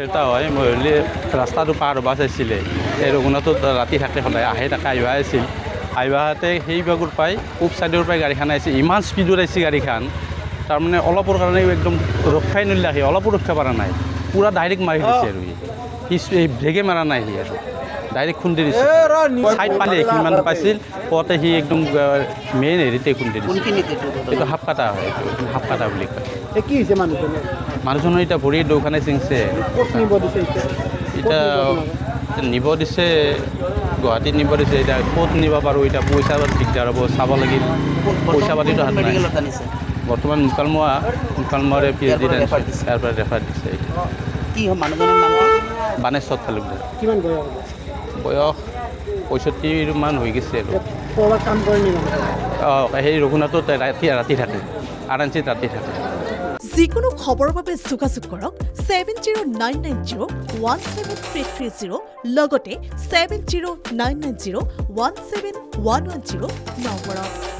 এটা হয় মহিলে ৰাস্তাটো পাৰ হ'ব চাইছিলে এই ৰঘুনাথত ৰাতি থাকে সদায় আহে তাকে আহিবা আছিল আহিবাতে সেই ভাগৰ পাই পূব ছাইডৰ পৰাই গাড়ীখন আহিছে ইমান স্পীডত আহিছে গাড়ীখন তাৰমানে অলপৰ কাৰণে একদম ৰক্ষাই নলাকে অলপো ৰক্ষা পৰা নাই পূৰা ডাইৰেক্ট মাৰি দিছে আৰু সি ব্ৰেকে মাৰা নাই সি আৰু ডাইৰেক্ট খুন্দি দিছে ছাইড পালে এইখিনিমান পাইছিল পুৱাতে সি একদম মেইন হেৰিতে খুন্দি দিছে এইটো হাফ কাটা হয় এইটো হাফ কাটা বুলি কয় কি হৈছে মানুহজনে মানুহজনৰ এতিয়া ভৰিৰ দোকানে চিঙছে ক'ত নিব দিছে এতিয়া নিব দিছে গুৱাহাটীত নিব দিছে এতিয়া ক'ত নিব পাৰোঁ এতিয়া পইচা দিগদাৰ হ'ব চাব লাগিব পইচা পাতিটো হাত নাই বৰ্তমান মুকালমোৱাৰ PhD ইয়াৰ পৰা ৰেফাৰ দিছে কি হয় মানুহজনৰ নাম বানেশ্বৰ তালুকদাৰ কিমান বয়স বয়স 65 মান হৈ গৈছে আৰু ক'ৰবাত কাম কৰে নেকি সেই ৰঘুনাথত ৰাতি থাকে আৰাঞ্চিত ৰাতি থাকে যিকোনো খবৰৰ বাবে যোগাযোগ কৰক 7099017330 লগতে 7099017110 নম্বৰত।